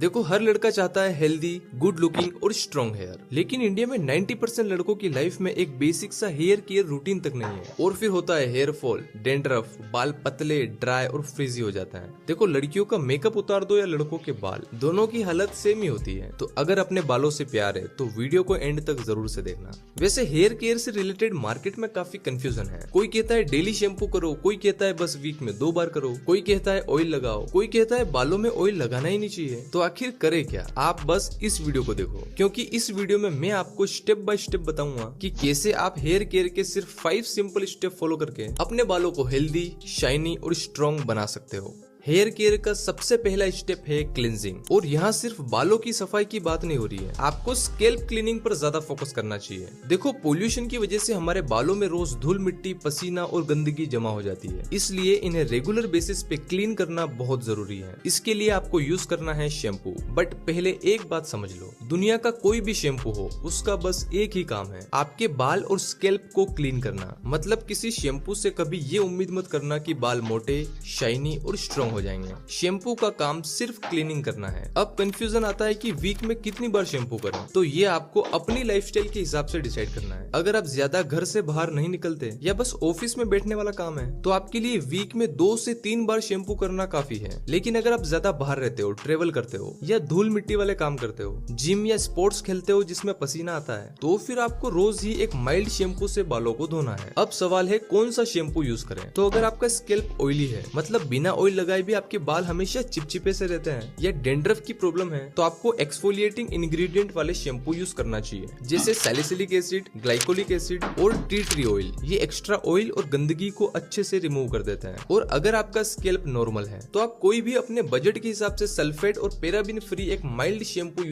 देखो, हर लड़का चाहता है हेल्दी, गुड लुकिंग और स्ट्रॉन्ग हेयर, लेकिन इंडिया में 90% लड़कों की लाइफ में एक बेसिक सा हेयर केयर रूटीन तक नहीं है। और फिर होता है हेयर फॉल, डेंड्रफ, बाल पतले, ड्राई और फ्रीजी हो जाता है। देखो, लड़कियों का मेकअप उतार दो या लड़कों के बाल, दोनों की हालत सेम ही होती है। तो अगर अपने बालों से प्यार है तो वीडियो को एंड तक जरूर से देखना। वैसे हेयर केयर से रिलेटेड मार्केट में काफी कंफ्यूजन है। कोई कहता है डेली शैम्पू करो, कोई कहता है बस वीक में 2 बार करो, कोई कहता है ऑयल लगाओ, कोई कहता है बालों में ऑयल लगाना ही नहीं चाहिए। तो आखिर करे क्या? आप बस इस वीडियो को देखो, क्योंकि इस वीडियो में मैं आपको स्टेप बाय स्टेप बताऊंगा कि कैसे आप हेयर केयर के सिर्फ 5 सिंपल स्टेप फॉलो करके अपने बालों को हेल्दी, शाइनी और स्ट्रॉन्ग बना सकते हो। हेयर केयर का सबसे पहला स्टेप है क्लींजिंग। और यहाँ सिर्फ बालों की सफाई की बात नहीं हो रही है, आपको स्कैल्प क्लीनिंग पर ज्यादा फोकस करना चाहिए। देखो, पोल्यूशन की वजह से हमारे बालों में रोज धूल मिट्टी, पसीना और गंदगी जमा हो जाती है, इसलिए इन्हें रेगुलर बेसिस पे क्लीन करना बहुत जरूरी है। इसके लिए आपको यूज करना है शैम्पू। बट पहले एक बात समझ लो, दुनिया का कोई भी शैम्पू हो, उसका बस एक ही काम है, आपके बाल और स्कैल्प को क्लीन करना। मतलब किसी शैम्पू से कभी ये उम्मीद मत करना कि बाल मोटे, शाइनी और स्ट्रॉन्ग हो जाएंगे। शैम्पू का काम सिर्फ क्लीनिंग करना है। अब कंफ्यूजन आता है कि वीक में कितनी बार शैम्पू करें, तो ये आपको अपनी लाइफस्टाइल के हिसाब से डिसाइड करना है। अगर आप ज्यादा घर से बाहर नहीं निकलते या बस ऑफिस में बैठने वाला काम है, तो आपके लिए वीक में 2 से 3 बार शैम्पू करना काफी है। लेकिन अगर आप ज्यादा बाहर रहते हो, ट्रेवल करते हो या धूल मिट्टी वाले काम करते हो, जिम या स्पोर्ट्स खेलते हो जिसमें पसीना आता है, तो फिर आपको रोज ही एक माइल्ड शैम्पू से बालों को धोना है। अब सवाल है कौन सा शैम्पू यूज करें। तो अगर आपका स्कैल्प ऑयली है, मतलब बिना ऑयल लगाए भी आपके बाल हमेशा चिपचिपे से रहते हैं, या डेंड्रफ की प्रॉब्लम है, तो आपको एक्सफोलिएटिंग इंग्रेडिएंट वाले शैम्पू यूज करना चाहिए, जैसे सैलिसिलिक एसिड, ग्लाइकोलिक एसिड और टी ट्री ऑयल। ये एक्स्ट्रा ऑयल और गंदगी को अच्छे से रिमूव कर देते हैं। और अगर आपका स्कैल्प नॉर्मल है, तो आप कोई भी अपने बजट के हिसाब से सल्फेट और पैराबिन फ्री एक माइल्ड शैम्पू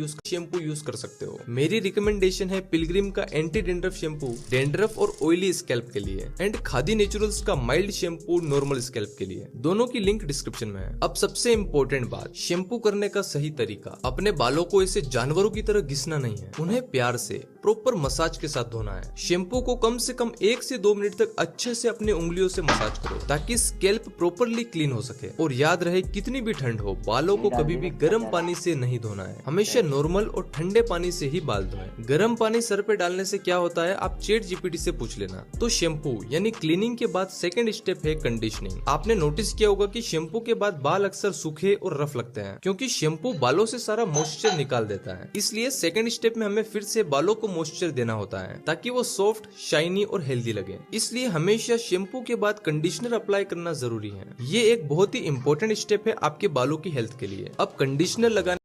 यूज कर सकते हो। मेरी रिकमेंडेशन है पिलग्रिम का एंटी डेंड्रफ शैम्पू, डेंड्रफ और ऑयली स्कैल्प के लिए, एंड खादी नेचुरल्स का माइल्ड शैम्पू नॉर्मल स्कैल्प के लिए। दोनों की लिंक डिस्क्रिप्शन में है। अब सबसे इम्पोर्टेंट बात, शैम्पू करने का सही तरीका। अपने बालों को ऐसे जानवरों की तरह घिसना नहीं है, उन्हें प्यार से प्रॉपर मसाज के साथ धोना है। शैम्पू को कम से कम 1 से 2 मिनट तक अच्छे से अपने उंगलियों से मसाज करो, ताकि स्कैल्प प्रॉपरली क्लीन हो सके। और याद रहे, कितनी भी ठंड हो, बालों को कभी भी गर्म पानी से नहीं धोना है। हमेशा नॉर्मल और ठंडे पानी से ही बाल धोएं। गर्म पानी सर पे डालने से क्या होता है, आप चैट जीपीटी से पूछ लेना। तो शैम्पू यानी क्लीनिंग के बाद सेकंड स्टेप है कंडीशनिंग। आपने नोटिस किया होगा कि शैम्पू के बाद बाल अक्सर सूखे और रफ लगते हैं, क्योंकि शैम्पू बालों से सारा मॉइस्चर निकाल देता है। इसलिए सेकंड स्टेप में हमें फिर से बालों को मॉइस्चर देना होता है, ताकि वो सॉफ्ट, शाइनी और हेल्दी लगे। इसलिए हमेशा शैम्पू के बाद कंडीशनर अप्लाई करना जरूरी है। ये एक बहुत ही इंपॉर्टेंट स्टेप है आपके बालों की हेल्थ के लिए। अब कंडीशनर लगाने